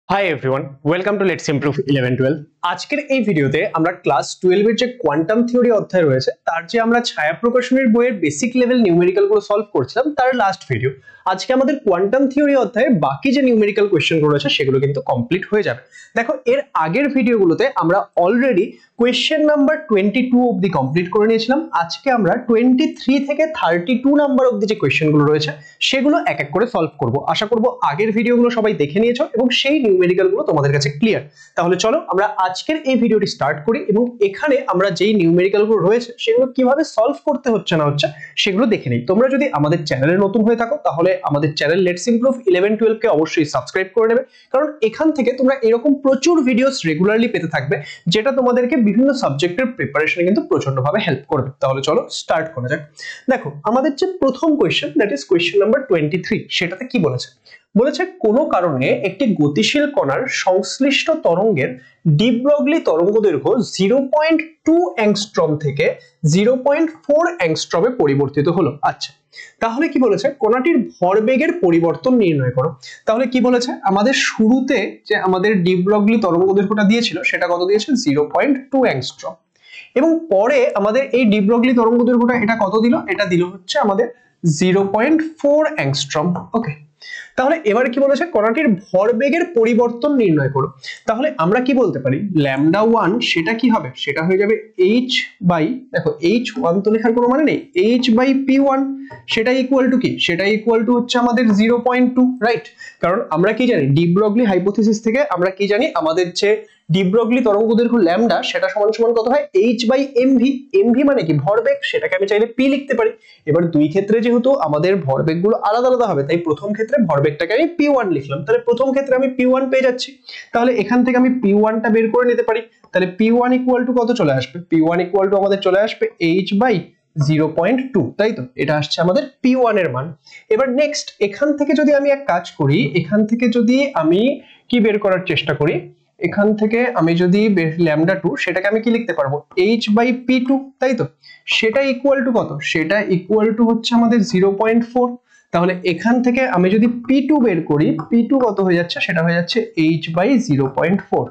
Hi everyone, welcome to let's improve 11-12। আজকের এই ভিডিওতে আমরা ক্লাস 12 এর যে কোয়ান্টাম থিওরি অধ্যায় রয়েছে তার যে আমরা ছায়া প্রকাশনের বইয়ের বেসিক লেভেল নিউমেরিক্যাল গুলো সলভ করছিলাম তার লাস্ট ভিডিও। আজকে আমাদের কোয়ান্টাম থিওরি অধ্যায়ের বাকি যে নিউমেরিক্যাল কোশ্চেনগুলো রয়েছে সেগুলো কিন্তু কমপ্লিট হয়ে যাবে। দেখো, এর আগের ভিডিওগুলোতে আমরা অলরেডি কোয়েশ্চেন নাম্বার 22 অবধি কমপ্লিট করে নিয়েছিলাম। আজকে আমরা 23 থেকে 32 নাম্বার অবধি যে কোয়েশ্চেনগুলো রয়েছে সেগুলো এক এক করে সলভ করব। আশা করব আগের ভিডিওগুলো সবাই দেখে নিয়েছো এবং সেই নিউমেরিক্যাল গুলো তোমাদের কাছে ক্লিয়ার। তাহলে চলো আমরা আজকের এই ভিডিওটি স্টার্ট করি এবং এখানে আমরা যেই নিউমেরিক্যাল গুলো রয়েছে সেগুলো কিভাবে সলভ করতে হচ্ছে না হচ্ছে সেগুলো দেখে নিই। তোমরা যদি আমাদের চ্যানেলে নতুন হয়ে থাকো তাহলে আমাদের চ্যানেল লেটস ইমপ্রুভ 11-12 কে অবশ্যই সাবস্ক্রাইব করে নেবে, কারণ এখান থেকে তোমরা এরকম প্রচুর ভিডিওস রেগুলারলি পেতে থাকবে যেটা তোমাদেরকে বিভিন্ন সাবজেক্টের প্রিপারেশনে কিন্তু প্রচন্ডভাবে হেল্প করবে। তাহলে চলো স্টার্ট করা যাক। দেখো, আমাদের যে প্রথম question, that is question number 23, সেটাতে কি বলেছে? বলেছে কোনো কারণে একটি গতিশীল কণার সংশ্লিষ্ট তরঙ্গের ডি ব্রগলি তরঙ্গদৈর্ঘ্য 0.2 অ্যাংস্ট্রম থেকে 0.4 অ্যাংস্ট্রমে পরিবর্তিত হলো। আচ্ছা, তাহলে কি বলেছে? কণাটির ভরবেগের পরিবর্তন নির্ণয় করো। তাহলে কি বলেছে? আমাদের শুরুতে যে আমাদের ডি ব্রগলি তরঙ্গদৈর্ঘ্যটা দিয়েছিল সেটা কত দিয়েছে? 0.2 অ্যাংস্ট্রম। এবং পরে আমাদের এই ডি ব্রগলি তরঙ্গদৈর্ঘ্যটা এটা কত দিল? এটা দিল হচ্ছে আমাদের 0.4 অ্যাংস্ট্রম। ওকে, তাহলে এবার কি বলেছে? কণাটির ভরবেগের পরিবর্তন নির্ণয় করো। তাহলে আমরা কি বলতে পারি? ল্যামডা 1 সেটা কি হবে? সেটা হয়ে যাবে h বাই, দেখো h1 তো লেখার কোনো মানে নেই, h বাই p1, সেটা ইকুয়াল টু কি? সেটা ইকুয়াল টু হচ্ছে আমাদের 0.2, রাইট? কারণ আমরা কি জানি ডি ব্রগলি হাইপোথিসিস থেকে আমরা কি জানি? আমাদের যে ডি ব্রগলি তরঙ্গদৈর্ঘ্য ল্যামডা সেটা সমান সমান কত হয়? h by mv। mv মানে কি? ভরবেগ। সেটাকে আমি চাইলে p লিখতে পারি। এবার দুই ক্ষেত্রে যেহেতু আমাদের ভরবেগগুলো আলাদা আলাদা হবে তাই প্রথম ক্ষেত্রে ভরবেগটাকে আমি p1 লিখলাম। তাহলে প্রথম ক্ষেত্রে আমি p1 পেয়ে যাচ্ছি। তাহলে এখান থেকে আমি p1টা বের করে নিতে পারি। তাহলে p1 ইকুয়াল টু কত চলে আসবে? p1 ইকুয়াল টু আমাদের চলে আসবে h বাই 0.2, তাই তো? এটা আসছে আমাদের p1 এর মান। এবার নেক্সট এখান থেকে যদি আমি এক কাজ করি, এখান থেকে যদি আমি কি বের করার চেষ্টা করি, এখান থেকে আমি যদি ল্যামডা 2 সেটাকে আমি কি লিখতে পারবো? h বাই p2, তাই তো? সেটা ইকুয়াল টু কত? সেটা ইকুয়াল টু হচ্ছে আমাদের 0.4। তাহলে এখান থেকে আমি যদি p2 বের করি, p2 কত হয়ে যাচ্ছে? সেটা হয়ে যাচ্ছে h বাই 0.4।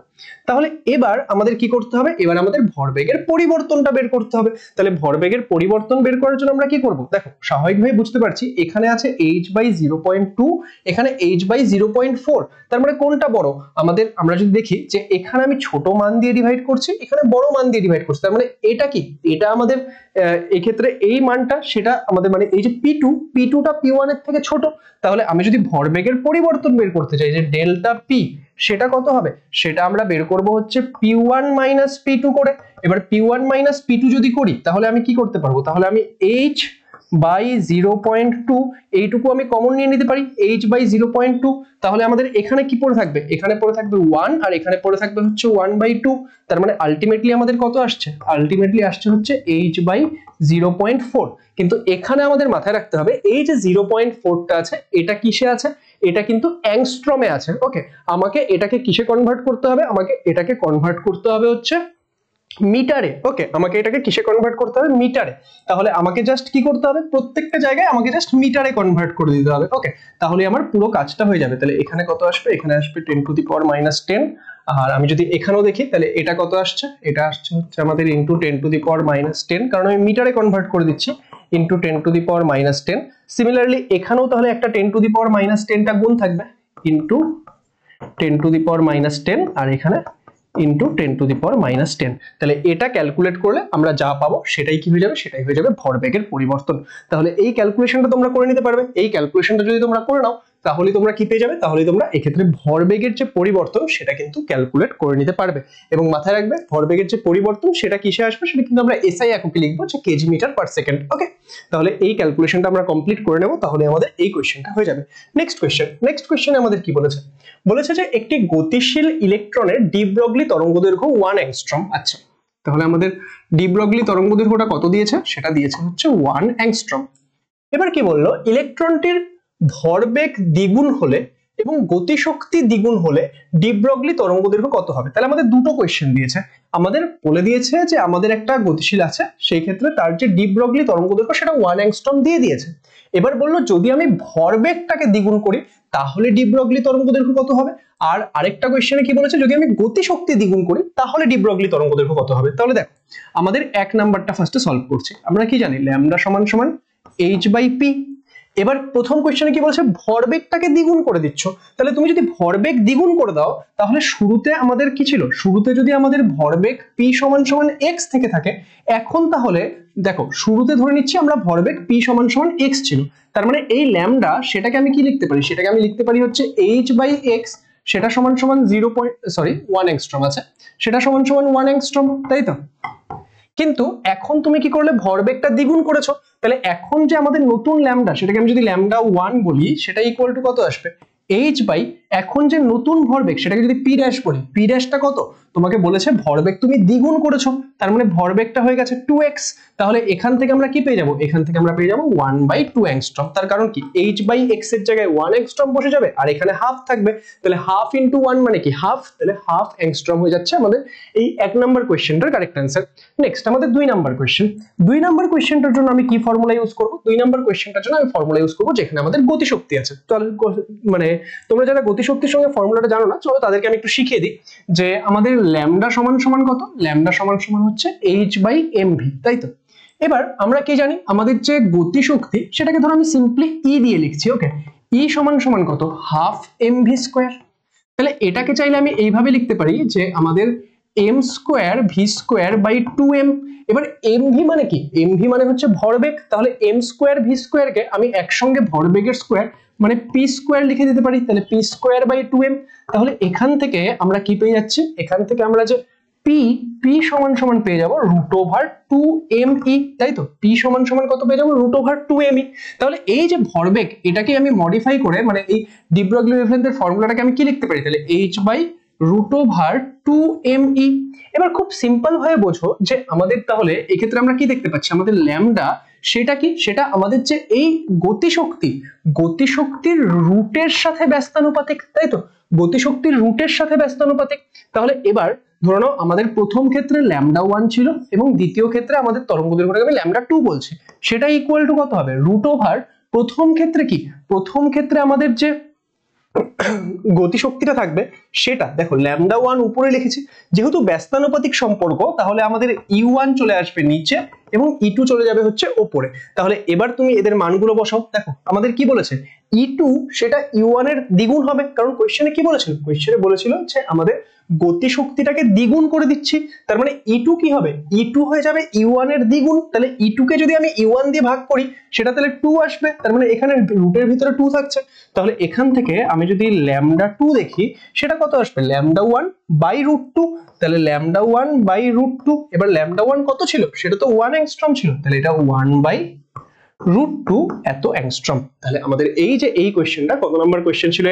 তাহলে এবার আমাদের কি করতে হবে? এবার আমাদের ভরবেগের পরিবর্তনটা বের করতে হবে। তাহলে ভরবেগের পরিবর্তন বের করার জন্য আমরা কি করব? দেখো, স্বাভাবিকভাবে বুঝতে পারছি এখানে আছে h বাই 0.2, এখানে h বাই 0.4। তার মানে কোনটা বড় আমাদের? আমরা যদি দেখি যে এখানে আমি ছোট মান দিয়ে ডিভাইড করছি, এখানে বড় মান দিয়ে ডিভাইড করছি, তার মানে এটা কি? এটা আমাদের এই ক্ষেত্রে এই মানটা সেটা আমাদের মানে এই যে p2টা p1 এর থেকে ছোট। তাহলে আমি যদি ভরবেগের পরিবর্তন বের করতে চাই যে ডেল্টা p, সেটা কত হবে? সেটা আমরা বের করব হচ্ছে p1 মাইনাস p2 করে। এবার p1 মাইনাস p2 যদি করি তাহলে আমি কি করতে পারবো? তাহলে আমি h বাই 0.2 এইটুকু আমি কমন নিয়ে নিতে পারি, h বাই 0.2। তাহলে আমাদের এখানে কি পড়ে থাকবে? এখানে পড়ে থাকবে 1 আর এখানে পড়ে থাকবে হচ্ছে 1/2। তার মানে আলটিমেটলি আমাদের কত আসছে? আলটিমেটলি আসছে হচ্ছে h বাই 0.4। কিন্তু এখানে আমাদের মাথায় রাখতে হবে এই যে 0.4টা আছে এটা কিসে আছে? এটা কিন্তু অ্যাংস্ট্রমে আছে। ওকে, আমাকে এটাকে কিসে কনভার্ট করতে হবে? আমাকে এটাকে কনভার্ট করতে হবে হচ্ছে মিটারে। ওকে, আমাকে এটাকে কিসে কনভার্ট করতে হবে? মিটারে। তাহলে আমাকে জাস্ট কি করতে হবে? প্রত্যেকটা জায়গায় আমাকে জাস্ট মিটারে কনভার্ট করে দিতে হবে। ওকে, তাহলে আমার পুরো কাজটা হয়ে যাবে। তাহলে এখানে কত আসবে? এখানে আসবে 10 টু দি পাওয়ার -10। আর আমি যদি এখানেও দেখি তাহলে এটা কত আসছে? এটা আসছে হচ্ছে আমাদের ইনটু 10 টু দি পাওয়ার -10, কারণ আমি মিটারে কনভার্ট করে দিচ্ছি, into 10 to the power -10। Similarly এখানেও তাহলে একটা 10 টু দি পাওয়ার -10টা গুণ থাকবে, ইনটু 10 টু দি পাওয়ার -10, আর এখানে ইনটু 10 টু দি পাওয়ার -10। তাহলে এটা ক্যালকুলেট করলে আমরা যা পাবো সেটাই কি হয়ে যাবে? সেটাই হয়ে যাবে ভরবেগের পরিবর্তন। তাহলে এই ক্যালকুলেশনটা তোমরা করে নিতে পারবে। এই ক্যালকুলেশনটা যদি তোমরা করে নাও তাহলে তোমরা কি পেয়ে যাবে? তাহলে তোমরা এক্ষেত্রে ভরবেগের যে পরিবর্তন সেটা কিন্তু ক্যালকুলেট করে নিতে পারবে। এবং মাথায় রাখবে ভরবেগের যে পরিবর্তন সেটা কিসে আসবে? সেটা কিন্তু আমরা এসআই এককে লিখবো, যে কেজি মিটার পার সেকেন্ড। ওকে, তাহলে এই ক্যালকুলেশনটা আমরা কমপ্লিট করে নেব, তাহলে আমাদের এই কোয়েশ্চেনটা হয়ে যাবে। নেক্সট কোয়েশ্চেনে আমাদের কি বলেছে? বলেছে যে একটি গতিশীল ইলেকট্রনের ডি ব্রগলি তরঙ্গদৈর্ঘ্য 1 অ্যাংস্ট্রম। আচ্ছা, তাহলে আমাদের ডি ব্রগলি তরঙ্গদৈর্ঘ্যটা কত দিয়েছে? সেটা দিয়েছে হচ্ছে 1 অ্যাংস্ট্রম। এবার কি বললো? ইলেকট্রনটির ভরবেগ দ্বিগুণ হলে এবং গতিশক্তি দ্বিগুণ হলে ডি ব্রগলি তরঙ্গ দৈর্ঘ্য কত হবে। তাহলে আমাদের দুটো কোয়েশ্চেন দিয়েছে, আমাদের বলে দিয়েছে যে আমাদের একটা গতিশীল আছে, সেই ক্ষেত্রে তার যে ডি ব্রগলি তরঙ্গ দৈর্ঘ্য সেটা 1 অ্যাংস্ট্রম দিয়ে দিয়েছে। এবার বললো যদি আমি ভরবেগটাকে দ্বিগুণ করি তাহলে ডি ব্রগলি তরঙ্গ দৈর্ঘ্য কত হবে। আর আরেকটা কোয়েশ্চেনে কি বলেছে, যদি আমি গতিশক্তি দ্বিগুণ করি তাহলে ডি ব্রগলি তরঙ্গ দৈর্ঘ্য কত হবে। তাহলে দেখো আমাদের এক নাম্বারটা ফার্স্টে সলভ করছি। আমরা কি জানি ল্যামডা সমান সমান h/p। এবার প্রথম কোয়েশ্চেনে কি বলছে, ভরবেগটাকে দ্বিগুণ করে দিচ্ছ। তাহলে তুমি যদি ভরবেগ দ্বিগুণ করে দাও তাহলে শুরুতে আমাদের কি ছিল, শুরুতে যদি আমাদের ভরবেগ p সমান সমান x থেকে থাকে, এখন তাহলে দেখো শুরুতে ধরে নিচ্ছি আমরা ভরবেগ p সমান সমান x ছিল, তার মানে এই ল্যামডা সেটাকে আমি কি লিখতে পারি, সেটাকে আমি লিখতে পারি হচ্ছে h/x, সেটা সমান সমান 1 অ্যাংস্ট্রম আছে, সেটা সমান সমান 1 অ্যাংস্ট্রম, তাই তো। কিন্তু এখন তুমি কি করলে, ভরবেগটা দ্বিগুণ করেছো, তাহলে এখন যে আমাদের নতুন ল্যামডা সেটাকে আমি যদি ল্যামডা 1 বলি, সেটা ইকুয়াল টু কত আসবে, h বাই এখন যে নতুন ভরবেগ সেটাকে যদি p ড্যাশ বলি, p ড্যাশটা কত, তোমাকে বলেছে ভরবেগ তুমি দ্বিগুণ করেছো, তার মানে ভরবেগটা হয়ে গেছে 2x। তাহলে এখান থেকে আমরা কি পেয়ে যাবো, এখান থেকে আমরা পেয়ে যাবো 1/2 অ্যাংস্ট্রম। তার কারণ কি, h/x এর জায়গায় 1 অ্যাংস্ট্রম বসে যাবে আর এখানে হাফ থাকবে, তাহলে হাফ ইনটু 1 মানে কি হাফ, তাহলে হাফ অ্যাংস্ট্রম হয়ে যাচ্ছে আমাদের এই এক নাম্বার কোয়েশ্চেনটার কারেক্ট অ্যান্সার। নেক্সট আমাদের 2 নাম্বার কোয়েশ্চেন। 2 নাম্বার কোয়েশ্চেনটার জন্য আমি কি ফর্মুলা ইউজ করব, 2 নাম্বার কোয়েশ্চেনটার জন্য আমি ফর্মুলা ইউজ করব যেখানে আমাদের গতিশক্তি আছে। তাহলে মানে তোমরা যারা গতিশক্তির সঙ্গে ফর্মুলাটা জানো না, চলো তাদেরকে আমি একটু শিখিয়ে দিই যে আমাদের ল্যামডা সমান সমান কত, ল্যামডা সমান সমান হচ্ছে h/mv, তাই তো। এবার আমরা কি জানি, আমাদের যে গতিশক্তি সেটাকে ধরো আমি সিম্পলি e দিয়ে লিখছি, ওকে, e সমান সমান কত, হাফ mv স্কয়ার। তাহলে এটাকে চাইলে আমি এইভাবে লিখতে পারি যে আমাদের m square v square by 2m। এবার mv মানে কি, mv মানে হচ্ছে ভরবেগ, তাহলে m স্কয়ার v স্কয়ার কে আমি একসঙ্গে ভরবেগের স্কয়ার মানে p স্কয়ার লিখে দিতে পারি, তাহলে p স্কয়ার বাই 2m। তাহলে এখান থেকে আমরা কি পেয়ে যাচ্ছি, এখান থেকে আমরা যে p সমান সমান পেয়ে যাব √2me, তাই তো। p সমান সমান কত পেয়ে যাব, √2me। তাহলে এই যে ভরবেগ এটাকে আমি মডিফাই করে মানে এই ডি ব্রগলি ওয়েভলেন্থের ফর্মুলাটাকে আমি কি লিখতে পারি, তাহলে h/√2me। এবার খুব সিম্পল ভাবে বোঝো যে আমাদের তাহলে এই ক্ষেত্রে আমরা কি দেখতে পাচ্ছি, আমাদের ল্যামডা সেটা কি, সেটা আমাদের যে এই গতিশক্তির রুটের সাথে ব্যস্তানুপাতিক, তাই তো, গতিশক্তির রুটের সাথে ব্যস্তানুপাতিক। তাহলে এবার ধরে নাও আমাদের প্রথম ক্ষেত্রে ল্যামডা 1 ছিল এবং দ্বিতীয় ক্ষেত্রে আমাদের তরঙ্গ দৈর্ঘ্যটাকে আমি ল্যামডা 2 বলছি, সেটা ইকুয়াল টু কত হবে, √ প্রথম ক্ষেত্রে কি, প্রথম ক্ষেত্রে আমাদের যে গতিশক্তিটা থাকবে সেটা দেখো ল্যামডা 1 উপরে লিখেছি, যেহেতু ব্যস্তানুপাতিক সম্পর্ক তাহলে আমাদের e1 চলে আসবে নিচে এবং e2 চলে যাবে হচ্ছে উপরে। তাহলে এবার তুমি এদের মানগুলো বসাও, দেখো আমাদের কি বলেছে, e2 সেটা e1 এর দ্বিগুণ হবে, কারণ কোশ্চেনে কি বলেছিল, কোশ্চেনে বলেছিল যে আমাদের গতিশক্তিটাকে দ্বিগুণ করে দিচ্ছি, তার মানে e2 কি হবে, e2 হয়ে যাবে e1 এর দ্বিগুণ। তাহলে e2 কে যদি আমি e1 দিয়ে ভাগ করি সেটা তাহলে 2 আসবে, তার মানে এখানে রুটের ভিতরে 2 থাকছে। তাহলে এখান থেকে আমি যদি ল্যামডা 2 দেখি সেটা কত আসবে, ল্যামডা 1 বাই √2, তাহলে ল্যামডা 1 বাই √2। এবার ল্যামডা 1 কত ছিল, সেটা তো 1 অ্যাংস্ট্রম ছিল, তাহলে এটা 1 বাই √2 এত অ্যাংস্ট্রম। তাহলে আমাদের এই যে এই কোশ্চেনটা কত নাম্বার কোশ্চেন ছিল,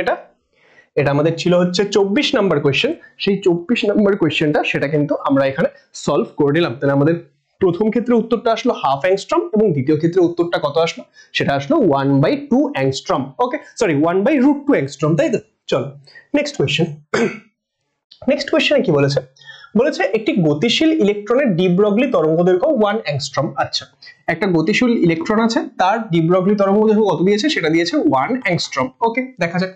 এটা আমাদের ছিল হচ্ছে 24 নাম্বার কোশ্চেন। সেই 24 নাম্বার কোশ্চেনটা সেটা কিন্তু আমরা এখানে সলভ করে নিলাম। তাহলে আমাদের প্রথম ক্ষেত্রে উত্তরটা আসলো হাফ অ্যাংস্ট্রম এবং দ্বিতীয় ক্ষেত্রে উত্তরটা কত আসলো, সেটা আসলো 1/2 অ্যাংস্ট্রম, ওকে, সরি 1/√2 অ্যাংস্ট্রম, তাই তো। চলো নেক্সট কোশ্চেন। নেক্সট কোশ্চেনে কি বলেছে, বলেছে একটি গতিশীল ইলেকট্রনের ডি ব্রগলি তরঙ্গদৈর্ঘ্য 1 অ্যাংস্ট্রম। আচ্ছা, একটা গতিশীল ইলেকট্রন আছে, তার ডি ব্রগলি তরঙ্গদৈর্ঘ্য কত দিয়েছে, সেটা দিয়েছে 1 অ্যাংস্ট্রম, ওকে, দেখা যাক।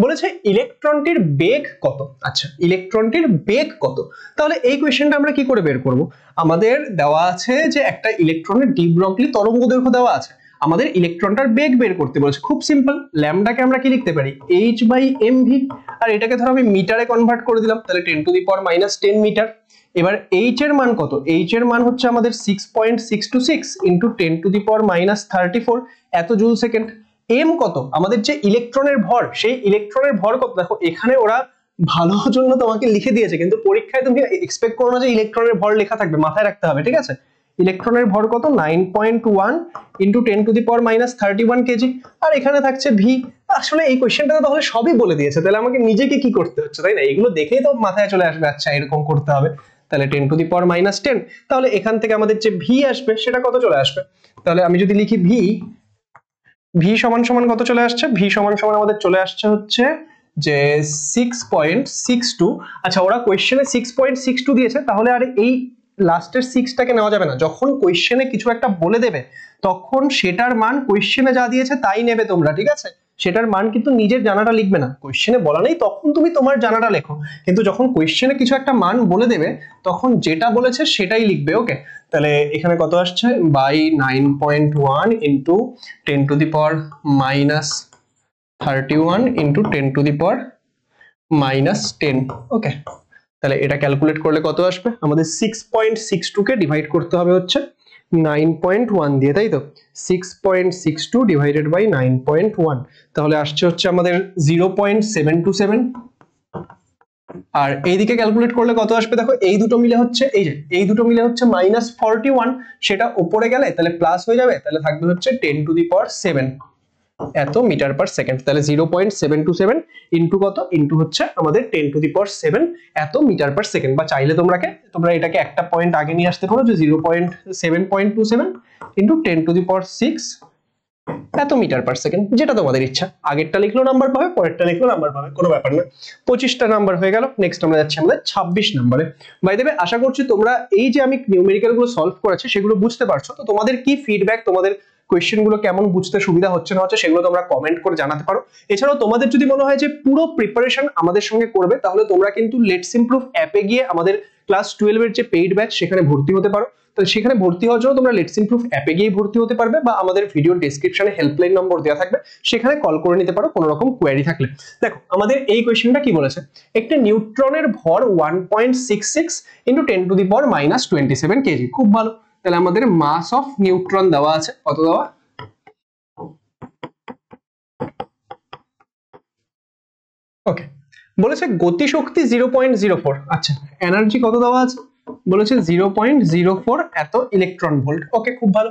বলেছে ইলেকট্রনটির বেগ কত। আচ্ছা, ইলেকট্রনটির বেগ কত, তাহলে এই কোশ্চেনটা আমরা কি করে বের করব, আমাদের দেওয়া আছে যে একটা ইলেকট্রনের ডি ব্রগলি তরঙ্গদৈর্ঘ্য দেওয়া আছে, আমাদের ইলেকট্রনটার বেগ বের করতে বলেছে। খুব সিম্পল, ল্যামডাকে আমরা কি লিখতে পারি, h/mv, আর এটাকে ধরো আমি মিটারে কনভার্ট করে দিলাম, তাহলে 10⁻⁻10 মিটার। এবার h এর মান কত, h এর মান হচ্ছে আমাদের 6.626 ইন্টু 10⁻34 এত জুল সেকেন্ড। m কত, আমাদের যে ইলেকট্রনের ভর, সেই ইলেকট্রনের ভর কত, দেখো এখানে ওরা ভালোর জন্য তোমাকে লিখে দিয়েছে, কিন্তু পরীক্ষায় তুমি এক্সপেক্ট করো না যে ইলেকট্রনের ভর লেখা থাকবে, মাথায় রাখতে হবে, ঠিক আছে। ইলেকট্রনের ভর কত, 9.1 ইন্টু 10⁻31 কেজি, আর এখানে থাকছে ভি। আসলে এই কোশ্চেনটা তাহলে সবই বলে দিয়েছে, তাহলে আমাকে নিজেকে কি করতে হচ্ছে, তাই না, এগুলো দেখেই তো মাথায় চলে আসবে, আচ্ছা এরকম করতে হবে। তাহলে 10⁻10, তাহলে এখান থেকে আমাদের যে ভি আসবে সেটা কত চলে আসবে, তাহলে আমি যদি লিখি ভি ভি সমান সমান কত চলে আসছে, ভি সমান সমান আমাদের চলে আসছে হচ্ছে যে 6.62। আচ্ছা ওরা কোয়েশ্চেনে 6.62 দিয়েছে, তাহলে আর এই লাস্টের 6টাকে নেওয়া যাবে না। যখন কোয়েশ্চেনে কিছু একটা বলে দেবে তখন সেটার মান কোয়েশ্চেনে যা দিয়েছে তাই নেবে তোমরা, ঠিক আছে? সেটার মান কিন্তু নিজের জানাটা লিখবে না, কোয়েশ্চেনে বলা নেই তখন তুমি তোমার জানাটা লেখো, কিন্তু যখন কোয়েশ্চেনে কিছু একটা মান বলে দেবে তখন যেটা বলেছে সেটাই লিখবে। ওকে, তাহলে এখানে কত আসছে, by 9.1 into 10 to the power minus 31 into 10 to the power minus 10। Okay, তাহলে এটা ক্যালকুলেট করলে কত আসবে, আমাদের 6.62 কে ডিভাইড করতে হবে হচ্ছে 9.1 দিয়ে, তাই তো? 6.62 ডিভাইডেড বাই 9.1, তাহলে আসছে হচ্ছে আমাদের 0.727। আর এইদিকে ক্যালকুলেট করলে কত আসবে দেখো, এই দুটো মিলে হচ্ছে এই দুটো মিলে হচ্ছে -41, সেটা উপরে গেলে তাহলে প্লাস হয়ে যাবে, তাহলে থাকবে হচ্ছে 10 টু দি পাওয়ার 7 এত মিটার পার সেকেন্ড। তাহলে 0.727 ইন্টু কত, ইন্টু হচ্ছে আমাদের 10 টু দি পাওয়ার 7 এত মিটার পার সেকেন্ড। বা চাইলে তোমরা এটাকে একটা পয়েন্ট আগে নিয়ে আসতে পারো যে 0.727 ইন্টু 10 টু দি পাওয়ার 6 এত মিটার পার সেকেন্ড, যেটা তোমাদের ইচ্ছা। আগেরটা লিখলেও নাম্বার পাবে, পরেরটা লিখলেও নাম্বার পাবে, কোনো ব্যাপার না। 25টা নাম্বার হয়ে গেল। নেক্সট আমরা যাচ্ছি আমাদের 26 নম্বরে। বাই দ্য ওয়ে, আশা করছি তোমরা এই যে আমি নিউমেরিক্যাল গুলো সলভ করেছি সেগুলো বুঝতে পারছো। তো তোমাদের কি ফিডব্যাক, তোমাদের কোয়েশ্চেন গুলো কেমন বুঝতে সুবিধা হচ্ছে না হচ্ছে সেগুলো তোমরা কমেন্ট করে জানাতে পারো। এছাড়াও তোমাদের যদি মনে হয় যে পুরো প্রিপারেশন আমাদের সঙ্গে করবে, তাহলে তোমরা কিন্তু লেটস ইমপ্রুভ অ্যাপে গিয়ে আমাদের ক্লাস 12 এর যে পেইড ব্যাচ সেখানে ভর্তি হতে পারো। তো সেখানে ভর্তি হওয়ার জন্য তোমরা লেটস ইমপ্রুভ অ্যাপে গিয়ে ভর্তি হতে পারবে, বা আমাদের ভিডিও ডেসক্রিপশনে হেল্পলাইন নম্বর দেওয়া থাকবে, সেখানে কল করে নিতে পারো কোনো রকম কোয়েরি থাকলে। দেখো আমাদের এই কোয়েশ্চেনটা কি বলেছে, একটি নিউট্রনের ভর 1.66 into 10 to the power minus 27 KG. খুব ভালো, তাহলে আমাদের মাস অফ নিউট্রন দেওয়া আছে, কত দেওয়া, ওকে। বলেছে গতিশক্তি 0.04। আচ্ছা, এনার্জি কত দেওয়া আছে, বলেছে 0.04 এত ইলেকট্রন ভোল্ট। ওকে, খুব ভালো।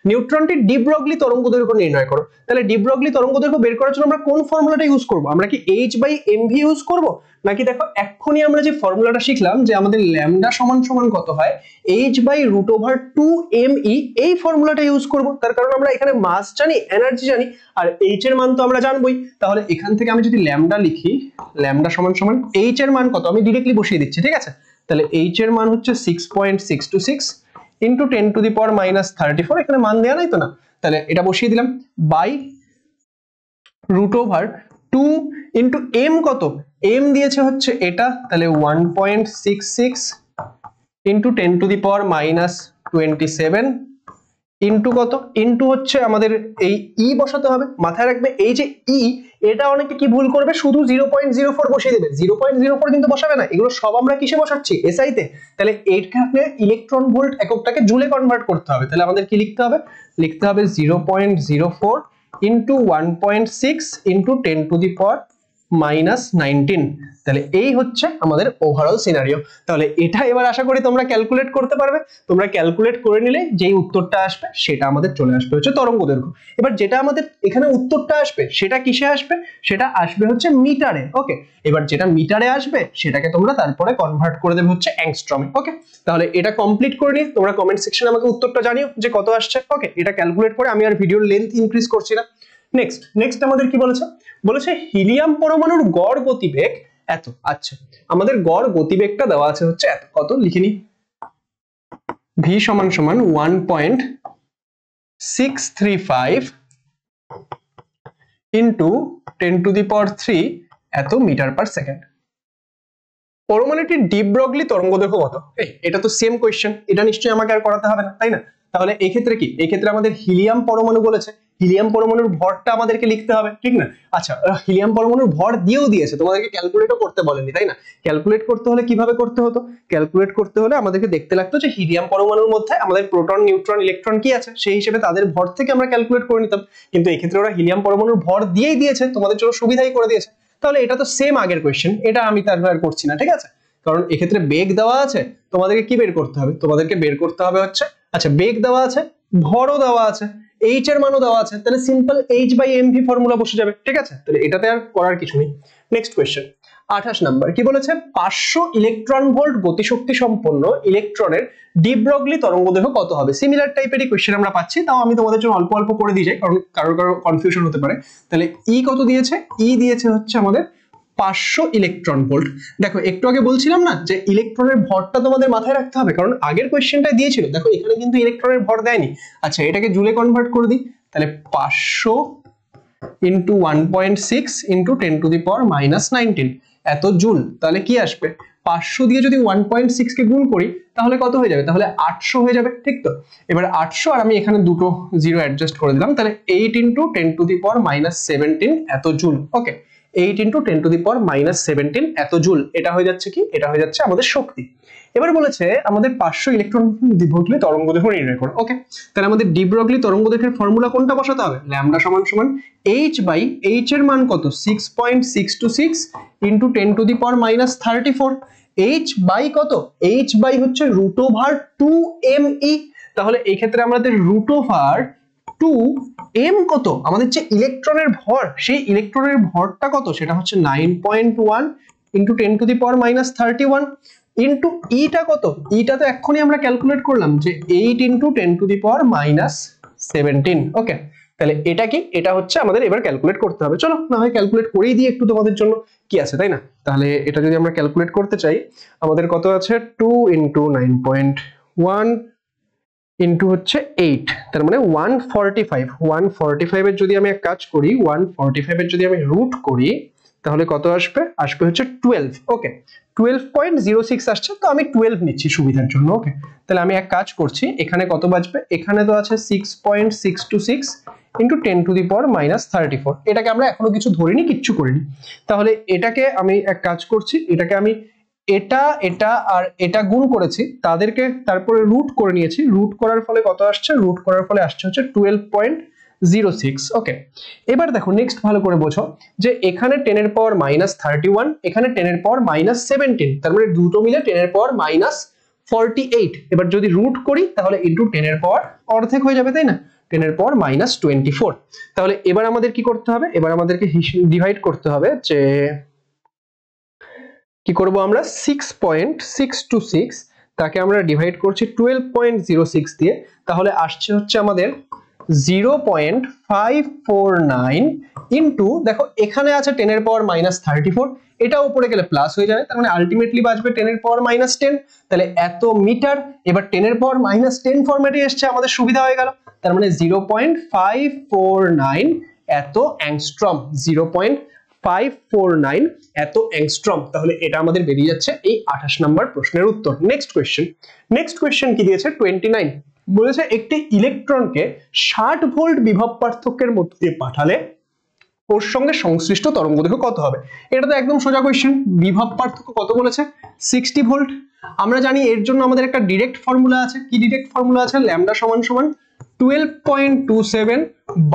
নিউট্রনটির ডি ব্রগলি তরঙ্গ দৈর্ঘ্য নির্ণয় করো। তাহলে ডি ব্রগলি তরঙ্গ দৈর্ঘ্য বের করার জন্য আমরা কোন ফর্মুলাটা ইউজ করব, আমরা কি h/mv ইউজ করব, নাকি দেখো এক্ষুনি আমরা যে ফর্মুলাটা শিখলাম যে আমাদের ল্যামডা সমান সমান কত হয়, h/√2me, এই ফর্মুলাটা ইউজ করব। তার কারণ আমরা এখানে মাস জানি, এনার্জি জানি, আর h এর মান তো আমরা জানবই। তাহলে এখান থেকে আমি যদি ল্যামডা লিখি, ল্যামডা সমান সমান h এর মান কত, আমি ডিরেক্টলি বসিয়ে দিচ্ছি, ঠিক আছে? তাহলে h এর মান হচ্ছে 6.626 into 10 to the power minus 34, এখানে মান দেওয়া নাই তো না, তাহলে এটা বসিয়ে দিলাম, বাই √2 ইন্টু m, কত m দিয়েছে হচ্ছে এটা, তাহলে 1.66 into 10 to the power minus 27 into কত, ইন্টু হচ্ছে আমাদের এই ই বসাতে হবে। মাথায় রাখবে এই যে ই, এটা অনেকে কি ভুল করবে, শুধু 0.04 বসিয়ে দেবে, 0.04 কিন্তু বসাবে না, এগুলো সব আমরা কিসে বসাচ্ছি, এসআই তে। তাহলে এইখানে ইলেকট্রন ভোল্ট এককটাকে জুলে কনভার্ট করতে হবে। তাহলে আমাদের কি লিখতে হবে, লিখতে হবে 0.04 into 1.6 into 10 to the power minus 19। তাহলে এই হচ্ছে আমাদের ওভারঅল সিনারিও। তাহলে এটা এবার আশা করি তোমরা ক্যালকুলেট করতে পারবে। তোমরা ক্যালকুলেট করে নিলে যেই উত্তরটা আসবে সেটা আমাদের চলে আসবে হচ্ছে তরঙ্গ দৈর্ঘ্য। এবার যেটা আমাদের এখানে উত্তরটা আসবে সেটা কিসে আসবে, সেটা আসবে হচ্ছে মিটারে। ওকে, এবার যেটা মিটারে আসবে সেটাকে তোমরা তারপরে কনভার্ট করে দেবে হচ্ছে অ্যাংস্ট্রমে। ওকে, তাহলে এটা কমপ্লিট করে নিয়ে তোমরা কমেন্ট সেকশনে আমাকে উত্তরটা জানিও যে কত আসছে। ওকে, এটা ক্যালকুলেট করে আমি আর ভিডিওর লেন্থ ইনক্রিজ করছি না। নেক্সট আমাদের কি বলেছে, বলেছে হিলিয়াম পরমাণুর গড় গতিবেগ এত। আচ্ছা, আমাদের গড় গতিবেগটা দেওয়া আছে হচ্ছে এত, কত লিখে নি, v সমান সমান 1.635 ইন্টু 10 টু দি পাওয়ার 3 এত মিটার পার সেকেন্ড। পরমাণুটির ডি ব্রগলি তরঙ্গ দৈর্ঘ্য কত? এটা তো সেম কোয়েশ্চেন, এটা নিশ্চয়ই আমাকে আর করাতে হবে না, তাই না? তাহলে এই ক্ষেত্রে কি, এই ক্ষেত্রে আমাদের হিলিয়াম পরমাণু বলেছে, হিলিয়াম পরমাণুর ভরটা আমাদেরকে লিখতে হবে, ঠিক না? আচ্ছা, হিলিয়াম পরমাণুর ভর দিয়েও দিয়েছে, তোমাদেরকে ক্যালকুলেটও করতে বলেনি, তাই না? ক্যালকুলেট করতে হলে কিভাবে করতে হতো, ক্যালকুলেট করতে হলে আমাদেরকে দেখতে লাগতো যে হিলিয়াম পরমাণুর মধ্যে আমাদের প্রোটন, নিউট্রন, ইলেকট্রন কি আছে, সেই হিসেবে তাদের ভর থেকে আমরা ক্যালকুলেট করে নিতাম। কিন্তু এই ক্ষেত্রে ওরা হিলিয়াম পরমাণুর ভর দিয়েই দিয়েছে, তোমাদের জন্য সুবিধাই করে দিয়েছে। তাহলে এটা তো সেম আগের কোয়েশ্চেন, এটা আমি তার আর করছি না, ঠিক আছে? কারণ এক্ষেত্রে বেগ দেওয়া আছে, তোমাদেরকে কি বের করতে হবে, তোমাদেরকে বের করতে হবে হচ্ছে, আচ্ছা বেগ দেওয়া আছে, ভরও দেওয়া আছে, h এর মানও দেওয়া আছে, তাহলে সিম্পল h/mv ফর্মুলা বসে যাবে, ঠিক আছে? তাহলে এটাতে আর করার কিছু নেই। নেক্সট কোয়েশ্চেন, 28 নাম্বার কি বলেছে 500 ইলেকট্রন ভোল্ট গতিশক্তি সম্পন্ন ইলেকট্রনের ডি ব্রগলি তরঙ্গদৈর্ঘ্য কত হবে? সিমিলার টাইপেরই কোশ্চেন আমরা পাচ্ছি, তাও আমি তোমাদের জন্য অল্প অল্প করে দিয়ে যাই কারণ কারো কনফিউশন হতে পারে। তাহলে ই কত দিয়েছে? ই দিয়েছে হচ্ছে আমাদের 500 ইলেকট্রন ভোল্ট। দেখো একটু আগে বলছিলাম না যে ইলেকট্রনের ভরটা তোমাদের মাথায় রাখতে হবে, কারণ আগের কোশ্চেনটা দিয়েছিল, দেখো এখানে কিন্তু ইলেকট্রনের ভর দেয়নি। আচ্ছা এটাকে জুলে কনভার্ট করে দিই, তাহলে 500 ইন্টু 1.6 ইন্টু 10 টু দি পাওয়ার -19 এত জুল। তাহলে কি আসবে? 500 দিয়ে যদি 1.6 কে গুণ করি তাহলে কত হয়ে যাবে? তাহলে 800 হয়ে যাবে, ঠিক তো? এবার 800 আর আমি এখানে দুটো জিরো অ্যাডজাস্ট করে দিলাম, তাহলে 8 ইন্টু 10 টু দি পাওয়ার -17 এত joule. Okay, 8 into 10 to the power -17 এত জুল। এটা হয়ে যাচ্ছে কি? এটা হয়ে যাচ্ছে আমাদের শক্তি। এবার বলেছে আমাদের 500 ইলেকট্রন ডি ব্রগলি তরঙ্গদৈর্ঘ্য নির্ণয় করো। ওকে, তাহলে আমাদের ডি ব্রগলি তরঙ্গদৈর্ঘ্যের ফর্মুলা কোনটা বসাতে হবে? ল্যামডা সমান সমান h বাই h এর মান কত? 6.626 into 10 to the power -34। h by কত? h বাই হচ্ছে রুট ওভার 2me। তাহলে এই ক্ষেত্রে আমাদের রুট ওভার 2m কত? আমাদের যে ইলেকট্রনের ভর, সেই ইলেকট্রনের ভরটা কত? সেটা হচ্ছে 9.1 into 10 to the power -31 into ইটা কত? ইটা তো এক্ষুনি আমরা ক্যালকুলেট করলাম যে 8 ইনটু 10 টু দি পাওয়ার -17। ওকে, তাহলে এটা কি? এটা হচ্ছে আমাদের এবার ক্যালকুলেট করতে হবে। চলো না হয় ক্যালকুলেট করেই দিই একটু তোমাদের জন্য, কি আছে তাই না? তাহলে এটা যদি আমরা ক্যালকুলেট করতে চাই, আমাদের কত আছে? 2 ইনটু 9.1 ইনটু হচ্ছে 8, তার মানে 145। 145 এর যদি আমি এক কাজ করি, 145 এর যদি আমি রুট করি তাহলে কত আসবে? আসবে হচ্ছে 12। ওকে, 12.06 আসছে, তো আমি 12 নিচ্ছি সুবিধার জন্য। ওকে, তাহলে আমি এক কাজ করছি, এখানে কত বাজবে? এখানে তো আছে 6.626 ইনটু 10 টু দি পাওয়ার -34। এটাকে আমরা এখনো কিছু ধরিনি, কিচ্ছু করিনি। তাহলে এটাকে আমি এক কাজ করছি, এটাকে আমি এটা এটা আর এটা গুণ করেছি, তাদেরকে তারপরে রুট করে নিয়েছি। রুট করার ফলে কত আসছে? রুট করার ফলে আসছে হচ্ছে 12.06। ওকে, এবার দেখো নেক্সট ভালো করে বোঝো যে এখানে 10 এর পাওয়ার -31, এখানে 10 এর পাওয়ার -17, তার মানে দুটো মিলে 10 এর পাওয়ার -48। এবার যদি রুট করি তাহলে ইনটু 10 এর পাওয়ার অর্ধেক হয়ে যাবে, তাই না? 10 এর পাওয়ার -24। তাহলে এবার আমাদের কি করতে হবে? এবার আমাদেরকে ডিভাইড করতে হবে, যে কি করব আমরা? 6.626 তাকে আমরা ডিভাইড করছি 12.06 দিয়ে, তাহলে আসছে হচ্ছে আমাদের 0.549 ইনটু, দেখো এখানে আছে 10 এর পাওয়ার -34, এটা উপরে গেলে প্লাস হয়ে যাবে, তার মানে আলটিমেটলি বাঁচবে 10 এর পাওয়ার -10। তাহলে এত মিটার, এবার 10 এর পাওয়ার -10 ফরম্যাটে এসছে, আমাদের সুবিধা হয়ে গেল। তার মানে 0.549 এত অ্যাংস্ট্রম, 0.549 এত অ্যাংস্ট্রম। তাহলে এটা আমাদের বেরিয়ে যাচ্ছে এই 28 নম্বর প্রশ্নের উত্তর। নেক্সট কোয়েশ্চেন কি দিয়েছে? 29 বলেছে একটি ইলেকট্রনকে 60 ভোল্ট বিভব পার্থক্যের মধ্যে দিয়ে পাঠালে ওর সঙ্গে সংশ্লিষ্ট তরঙ্গদৈর্ঘ্য কত হবে? এটা তো একদম সোজা কোয়েশ্চেন। বিভব পার্থক্য কত বলেছে? 60 ভোল্ট। আমরা জানি এর জন্য আমাদের একটা ডিরেক্ট ফর্মুলা আছে। কি ডিরেক্ট ফর্মুলা আছে? ল্যামডা সমান সমান 12.27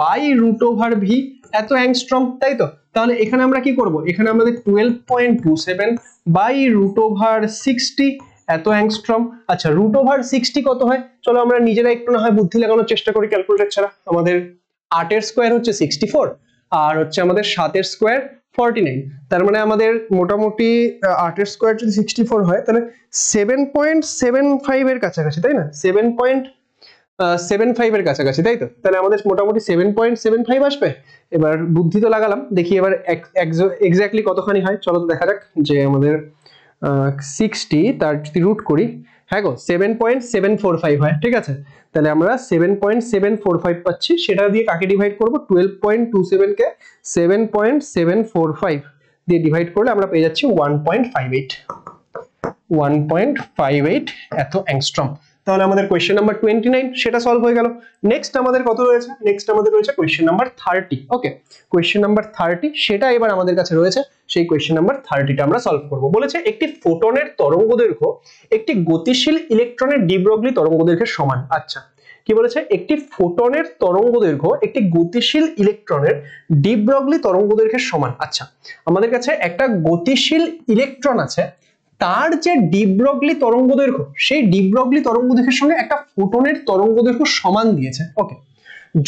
বাই রুট ওভার ভি এত অ্যাংস্ট্রম, তাই তো? তাহলে এখানে আমরা কি করব? এখানে আমাদের 12.27 বাই রুট ওভার 60 এত অ্যাংস্ট্রম। আচ্ছা, রুট ওভার 60 কত হয়? চলো আমরা নিজেরা একটু না হয় বুদ্ধি লাগানোর চেষ্টা করি ক্যালকুলেটর ছাড়া। আমাদের 8 এর স্কয়ার হচ্ছে 64 আর হচ্ছে আমাদের 7 এর স্কয়ার 49, তার মানে আমাদের মোটামুটি 8 এর স্কয়ার যদি 64 হয় তাহলে 7.75 এর কাছাকাছি, তাই না? 7.75 এর কাছাকাছি, তাই তো? তাহলে আমাদের মোটামুটি 7.75 আসবে। এবার বুদ্ধি তো লাগালাম, দেখি এবার এক্স্যাক্টলি কতখানি হয়। চলো তো দেখা যাক, যে আমাদের 60 তার যদি রুট করি, হ্যাঁ গো 7.745 হয়, ঠিক আছে? তাহলে আমরা 7.745 পাচ্ছি, সেটা দিয়ে কাকে ডিভাইড করব? 12.27 কে 7.745 দিয়ে ডিভাইড করলে আমরা পেয়ে যাচ্ছি 1.58 এত অ্যাংস্ট্রম। তাহলে আমাদের কোয়েশ্চেন নাম্বার 29 সেটা সলভ হয়ে গেল। নেক্সট আমাদের কত রয়েছে? নেক্সট আমাদের রয়েছে কোয়েশ্চেন নাম্বার 30। ওকে, কোয়েশ্চেন নাম্বার 30 সেটা এবার আমাদের কাছে রয়েছে। সেই কোয়েশ্চেন নাম্বার 30টা আমরা সলভ করব। বলেছে একটি ফোটনের তরঙ্গদৈর্ঘ্য একটি গতিশীল ইলেকট্রনের ডি ব্রগলি তরঙ্গদৈর্ঘ্যের সমান। আচ্ছা, কি বলেছে? একটি ফোটনের তরঙ্গদৈর্ঘ্য একটি গতিশীল ইলেকট্রনের ডি ব্রগলি তরঙ্গদৈর্ঘ্যের সমান। আচ্ছা, আমাদের কাছে একটা গতিশীল ইলেকট্রন আছে, তার যে ডি ব্রগলি তরঙ্গদৈর্ঘ্য, সেই ডি ব্রগলি তরঙ্গদৈর্ঘ্যের সঙ্গে একটা ফোটনের তরঙ্গদৈর্ঘ্য সমান দিয়েছে। ওকে,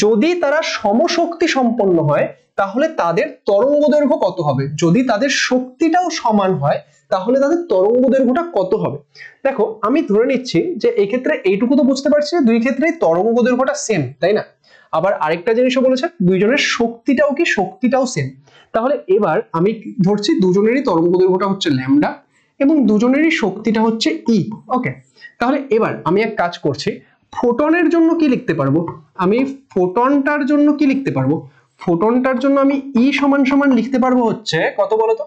যদি তারা সমশক্তি সম্পন্ন হয় তাহলে তাদের তরঙ্গ দৈর্ঘ্য কত হবে? যদি তাদের শক্তিটাও সমান হয় তাহলে তাদের তরঙ্গ দৈর্ঘ্যটা কত হবে? দেখো আমি ধরে নিচ্ছি যে এই ক্ষেত্রে এইটুকু তো বুঝতে পারছি দুই ক্ষেত্রেই তরঙ্গ দৈর্ঘ্যটা সেম, তাই না? আবার আরেকটা জিনিসও বলেছে দুইজনের শক্তিটাও সেম। তাহলে এবার আমি ধরছি দুজনেরই তরঙ্গ দৈর্ঘ্যটা হচ্ছে ল্যামডা এবং দুজনেরই শক্তিটা হচ্ছে ই। ওকে, তাহলে এবার আমি এক কাজ করছি, ফোটনের জন্য কি লিখতে পারবো? আমি ফোটনটার জন্য কি লিখতে পারবো? ফোটনটার জন্য আমি ই সমান সমান লিখতে পারবো হচ্ছে কত বলতো?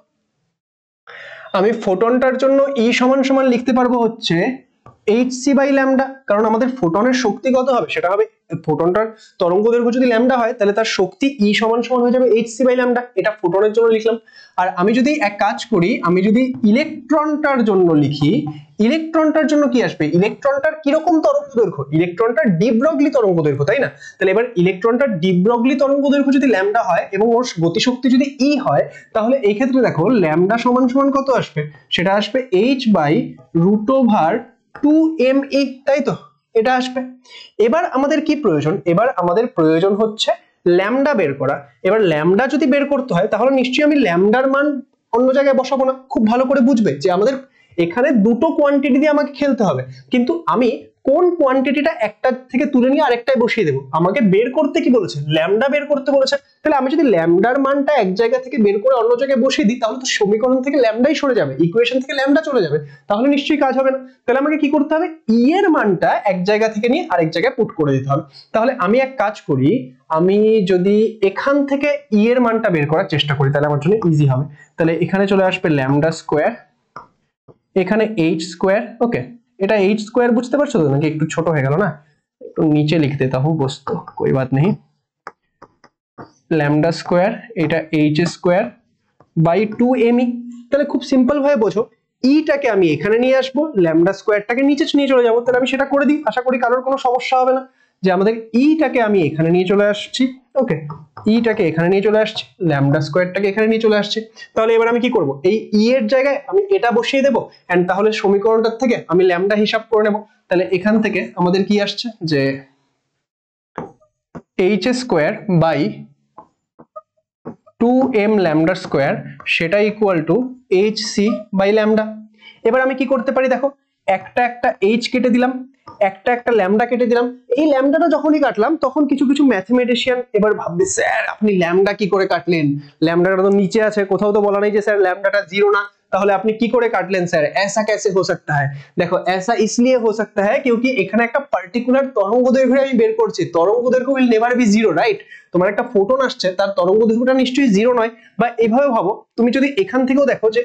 আমি ফোটনটার জন্য ই সমান সমান লিখতে পারবো হচ্ছে hc বাই ল্যামডা, কারণ আমাদের ফোটনের শক্তি কত হবে? সেটা হবে ফোটনটার তরঙ্গ দৈর্ঘ্য যদি ল্যামডা হয় তাহলে তার শক্তি ই সমান সমান হয়ে যাবে hc বাই ল্যামডা। এটা ফোটনের জন্য লিখলাম। আর আমি যদি এক কাজ করি, আমি যদি ইলেকট্রনটার জন্য লিখি, ইলেকট্রনটার জন্য কি আসবে? ইলেকট্রনটার কিরকম তরঙ্গ দৈর্ঘ্য? ইলেকট্রনটার ডি ব্রগলি তরঙ্গ দৈর্ঘ্য, তাই না? তাহলে এবার ইলেকট্রনটার ডি ব্রগলি তরঙ্গ দৈর্ঘ্য যদি ল্যামডা হয় এবং ওর গতিশক্তি যদি ই হয়, তাহলে এই ক্ষেত্রে দেখো ল্যামডা সমান সমান কত আসবে? সেটা আসবে h by root over 2me, তাই তো? এটা আসবে। এবার আমাদের কি প্রয়োজন? এবার আমাদের প্রয়োজন হচ্ছে ল্যামডা বের করা। এবার ল্যামডা যদি বের করতে হয় তাহলে নিশ্চয়ই আমি ল্যামডার মান অন্য জায়গায় বসাবো না। খুব ভালো করে বুঝবে যে আমাদের এখানে দুটো কোয়ান্টিটি দিয়ে আমাকে খেলতে হবে, কিন্তু আমি কোন কোয়ান্টিটিটা একটা থেকে তুলে নিয়ে আরেকটায় বসিয়ে দেবো? আমাকে বের করতে কি বলেছে? ল্যামডা বের করতে বলেছে। তাহলে আমি যদি ল্যামডার মানটা এক জায়গা থেকে বের করে অন্য জায়গায় বসিয়ে দিই তাহলে তো সমীকরণ থেকে ল্যামডাই সরে যাবে, ইকুয়েশন থেকে ল্যামডা চলে যাবে, তাহলে নিশ্চয়ই কাজ হবে না। তাহলে আমাকে কি করতে হবে? ই এর মানটা এক জায়গা থেকে নিয়ে আরেক জায়গায় পুট করে দিতে হবে। তাহলে আমি এক কাজ করি, আমি যদি এখান থেকে ই এর মানটা বের করার চেষ্টা করি তাহলে আমার জন্য ইজি হবে। তাহলে এখানে চলে আসবে ল্যামডা স্কোয়ার, এখানে এইচ স্কোয়ার। ওকে, এটা এইচ স্কোয়ার বুঝতে পারছো তো নাকি একটু ছোট হয়ে গেল না? একটু নিচে লিখ দেতা হুঁ, বস্তু কোই বাত নেই। ল্যামডা স্কোয়ার, এটা এইচ স্কোয়ার বাই 2me। তাহলে খুব সিম্পল ভাবে বোঝো, ইটাকে আমি এখানে নিয়ে আসবো, ল্যামডা স্কোয়ারটাকে নিচে নিয়ে চলে যাবো। তাহলে আমি সেটা করে দিই, আশা করি কারোর কোনো সমস্যা হবে না। যে আমাদের ইটাকে আমি এখানে নিয়ে চলে আসছি, ওকে, ইটাকে এখানে নিয়ে চলে আসছি, ল্যামডা স্কোয়ারটাকে এখানে নিয়ে চলে আসছি। তাহলে এবার আমি কি করব? এই ই এর জায়গায় আমি এটা বসিয়ে দেবো, এন্ড তাহলে সমীকরণটার থেকে আমি ল্যামডা হিসাব করে নেব। তাহলে এখান থেকে আমাদের কি আসছে যে H square by 2m lambda square, সেটা equal to hc by lambda. এবার আমি কি করতে পারি দেখো, একটা h কেটে দিলাম, একটা ল্যামডা কেটে দিলাম। এই ল্যামডাটা যখনই কাটলাম তখন কিছু কিছু ম্যাথমেটিশিয়ান এবার ভাববে, স্যার আপনি ল্যামডা কি করে কাটলেন? ল্যামডাটা তো নিচে আছে, কোথাও তো বলা নেই যে স্যার ল্যামডাটা জিরো না, তাহলে আপনি কি করে কাটলেন স্যার? ऐसा कैसे हो सकता है? देखो ऐसा इसलिए हो सकता है क्योंकि এখানে একটা পার্টিকুলার তরঙ্গ দৈর্ঘ্য আমি বের করছি। তরঙ্গ দৈর্ঘ্য will never be zero, right? তোমার একটা ফোটন আসছে, তার তরঙ্গ দৈর্ঘ্যটা নিশ্চয়ই জিরো নয়। বা এইভাবে ভাবো, তুমি যদি এখান থেকেও দেখো যে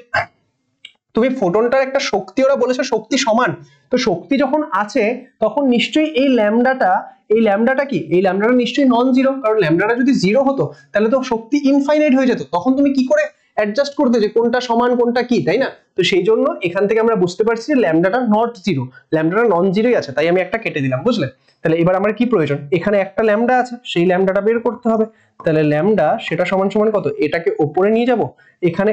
তুমি ফোটনটার একটা শক্তি, ওরা বলেছে শক্তি সমান, তো শক্তি যখন আছে তখন নিশ্চয়ই এই ল্যামডাটা কি? এই ল্যামডাটা নিশ্চয়ই নন জিরো, কারণ ল্যামডাটা যদি জিরো হতো তাহলে তো শক্তি ইনফাইনাইট হয়ে যেত, তখন তুমি কি করে অ্যাডজাস্ট করতে যে কোনটা সমান কোনটা কি, তাই না? তো সেই জন্য এখান থেকে আমরা বুঝতে পারছি যে ল্যামডাটা নট জিরো, ল্যামডাটা নন জিরোই আছে, তাই আমি একটা কেটে দিলাম, বুঝলে? তাহলে এবার আমার কি প্রয়োজন? এখানে একটা ল্যামডা আছে, সেই ল্যামডাটা বের করতে হবে। তাহলে ল্যামডা সেটা সমান সমান কত? এটাকে উপরে নিয়ে যাব, এখানে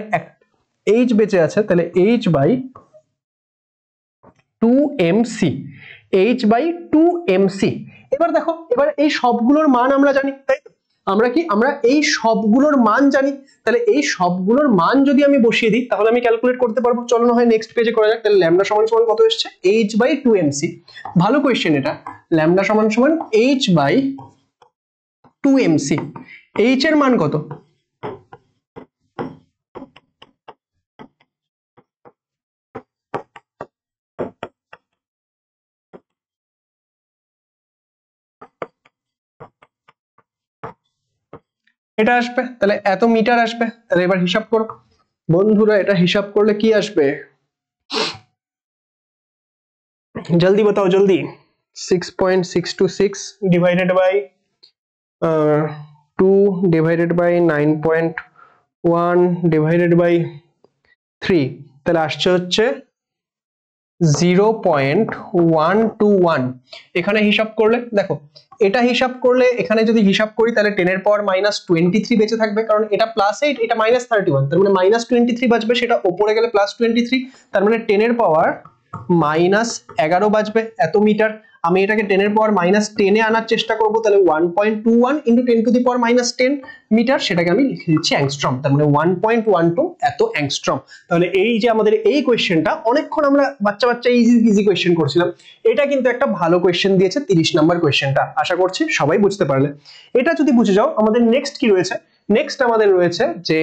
h বেঁচে আছে, তাহলে h by 2mc, h by 2mc। এবার দেখো, এবার এই সবগুলোর মান আমরা জানি, তাই তো? আমরা এই সবগুলোর মান জানি। তাহলে এই সবগুলোর মান যদি আমি বসিয়ে দিই তাহলে আমি ক্যালকুলেট করতে পারবো। চলো না হয় নেক্সট পেজে করা যাক। তাহলে ল্যামডা সমান সমান কত এসেছে? h by 2mc। ভালো কোয়েশ্চেন এটা। ল্যামডা সমান সমান h বাই 2mc। h এর মান কত? এটা আসবে, তাহলে এত মিটার আসবে। তাহলে এবার হিসাব করো বন্ধুরা, এটা হিসাব করলে কি আসবে? জলদি বাতাও জলদি। 6.626 divided by 2 divided by 9.1 divided by 3, তাহলে আসছে হচ্ছে 0.121। এখানে হিসাব করলে দেখো, এটা হিসাব করলে এখানে যদি হিসাব করি তাহলে 10 এর পাওয়ার -23 বেঁচে থাকবে, কারণ এটা +8, এটা -31, তার মানে -23 বাঁচবে, সেটা উপরে গেলে +23, তার মানে 10 এর পাওয়ার -11 বাজবে এত মিটার। আমি এটাকে 10 এর পাওয়ার -10 এ আনার চেষ্টা করব, তাহলে 1.21 × 10⁻10 মিটার, সেটাকে আমি লিখে দিচ্ছি অ্যাংস্ট্রম, তার মানে 1.12 এত অ্যাংস্ট্রম। তাহলে এই যে আমাদের এই কোয়েশ্চেনটা, অনেকক্ষণ আমরা বাচ্চা বাচ্চা ইজি কোয়েশ্চেন করছিলাম, এটা কিন্তু একটা ভালো কোয়েশ্চেন দিয়েছে 30 নাম্বার কোয়েশ্চেনটা, আশা করছি সবাই বুঝতে পারলে। এটা যদি বুঝে যাও, আমাদের নেক্সট কি রয়েছে, নেক্সট আমাদের রয়েছে যে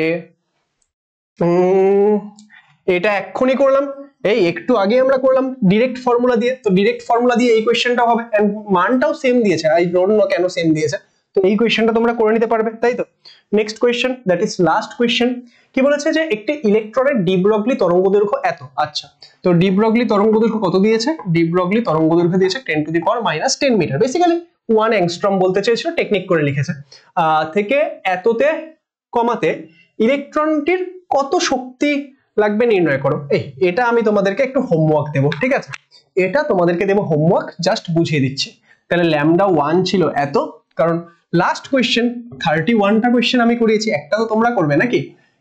এটা এক্ষুনি করলাম, এই একটু আগে আমরা করলাম ডাইরেক্ট ফর্মুলা দিয়ে, তো ডাইরেক্ট ফর্মুলা দিয়ে এই কোশ্চেনটা হবে, এন্ড মানটাও সেম দিয়েছে, আই ডোন্ট নো কেন সেম দিয়েছে, তো এই কোশ্চেনটা তোমরা করে নিতে পারবে, তাই তো। Next question, that is last question. কি বলেছে যে একটি ইলেকট্রনের ডি ব্রগলি তরঙ্গদৈর্ঘ্য এত। আচ্ছা, তো ডি ব্রগলি তরঙ্গদৈর্ঘ্য কত দিয়েছে? ডি ব্রগলি তরঙ্গদৈর্ঘ্য দিয়েছে 10⁻⁻10 মিটার, বেসিক্যালি 1 অ্যাংস্ট্রম বলতে চেয়েছিল, টেকনিক করে লিখেছে। থেকে এততে কমাতে ইলেকট্রনটির কত শক্তি লাগবে নির্ণয় করো। এটা আমি তোমাদেরকে একটু হোমওয়ার্ক দেবো, ঠিক আছে, এটা তোমাদেরকে দেবো হোমওয়ার্ক, জাস্ট বুঝিয়ে দিচ্ছি। তাহলে λ1 ছিল এত, কারণ লাস্ট কোয়েশ্চেন 31টা কোয়েশ্চেন আমি করিয়েছি, একটা তো তোমরা করবে নাকি,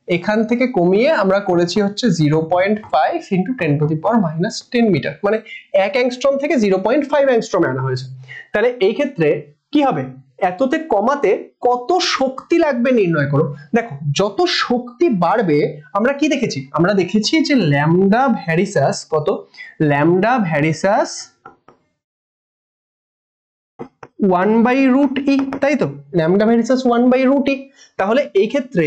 এখান থেকে কমিয়ে আমরা করেছি হচ্ছে 0.5 × 10⁻10 মিটার, মানে 1 অ্যাংস্ট্রম থেকে 0.5 অ্যাংস্ট্রমে আনা হয়েছে। তাহলে এই ক্ষেত্রে কি হবে, এততে কমাতে কত শক্তি লাগবে নির্ণয় করো। দেখো, যত শক্তি বাড়বে, আমরা কি দেখেছি, আমরা দেখেছি যে ল্যামডা ভ্যারিসাস কত, ল্যামডা ভ্যারিসাস 1/√e, তাই তো, ল্যামডা ভ্যারিসাস 1/√e। তাহলে এই ক্ষেত্রে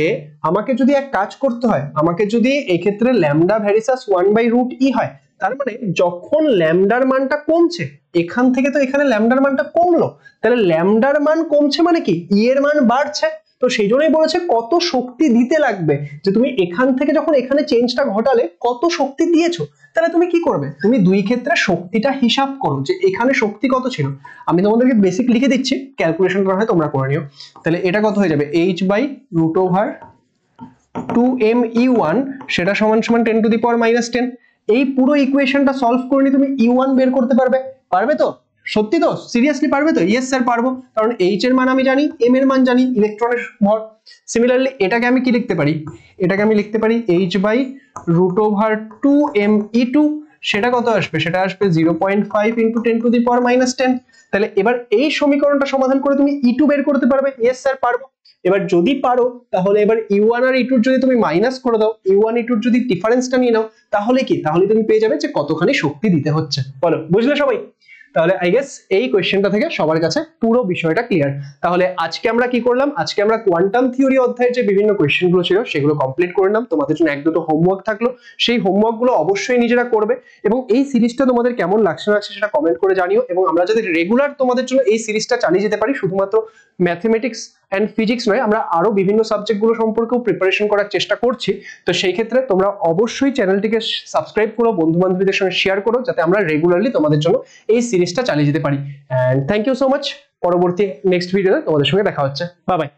আমাকে যদি এক কাজ করতে হয়, আমাকে যদি এই ক্ষেত্রে ল্যামডা ভ্যারিসাস 1/√e হয়, তার মানে যখন ল্যামডার মানটা কমছে, এখান থেকে তো এখানে ল্যামডার মানটা কমলো, তাহলে ল্যামডার মান কমছে মানে কি ই এর মান বাড়ছে, তো সেই জন্যই বলেছে কত শক্তি দিতে লাগবে, যে তুমি এখান থেকে যখন এখানে চেঞ্জটা ঘটালে কত শক্তি দিয়েছো। তাহলে তুমি কি করবে, তুমি দুই ক্ষেত্রে শক্তিটা হিসাব করো যে এখানে শক্তি কত ছিল। আমি তোমাদেরকে বেসিক লিখে দিচ্ছি, ক্যালকুলেশন করা হয় তোমরা করে নিও। তাহলে এটা কত হয়ে যাবে, h/√2mE1, সেটা সমান 10⁻10। এই পুরো ইকুয়েশনটা সলভ করে নিয়ে তুমি E1 বের করতে পারবে, পারবে তো? সত্যি তো, সিরিয়াসলি পারবে তো? ইয়েস স্যার পারবো, কারণ h এর মান আমি জানি, m এর মান জানি, ইলেকট্রনের ভর। সিমিলারলি এটাকে আমি কি লিখতে পারি, এটাকে আমি লিখতে পারি h/√2mE2, সেটা কত আসবে, সেটা আসবে 0.5 × 10⁻10। তাহলে এবার এই সমীকরণটা সমাধান করে তুমি E2 বের করতে পারবে। ইয়েস স্যার পারবো। এবার যদি পারো, তাহলে এবার E1 আর E2 যদি তুমি মাইনাস করে দাও, E1 E2 যদি ডিফারেন্সটা নিয়ে নাও, তাহলে কি, তাহলে তুমি পেয়ে যাবে যে কতখানি শক্তি দিতে হচ্ছে। বলো, বুঝলে সবাই? তাহলে আই গেস এই কোয়েশ্চেনটা থেকে সবার কাছে পুরো বিষয়টা ক্লিয়ার। তাহলে আজকে আমরা কি করলাম, আজকে আমরা কোয়ান্টাম থিওরি অধ্যায়ের যে বিভিন্ন কোয়েশ্চেনগুলো ছিল সেগুলো কমপ্লিট করে নিলাম। তোমাদের জন্য এক দুটো হোমওয়ার্ক থাকলো, সেই হোমওয়ার্কগুলো অবশ্যই নিজেরা করবে, এবং এই সিরিজটা তোমাদের কেমন লাগছে না লাগছে সেটা কমেন্ট করে জানিও। এবং আমরা যদি রেগুলার তোমাদের জন্য এই সিরিজটা চালিয়ে যেতে পারি, শুধুমাত্র ম্যাথমেটিক্স এন্ড ফিজিক্স নয়, আমরা আরো বিভিন্ন সাবজেক্টগুলো সম্পর্কেও প্রিপারেশন করার চেষ্টা করছি। তো সেই ক্ষেত্রে তোমরা অবশ্যই চ্যানেলটিকে সাবস্ক্রাইব করো, বন্ধু বান্ধবীদের সঙ্গে শেয়ার করো, যাতে আমরা রেগুলারলি তোমাদের জন্য এই সিরিজটা চালিয়ে যেতে পারি। And thank you so much. পরবর্তী নেক্সট ভিডিওতে তোমাদের সঙ্গে দেখা হচ্ছে। Bye by.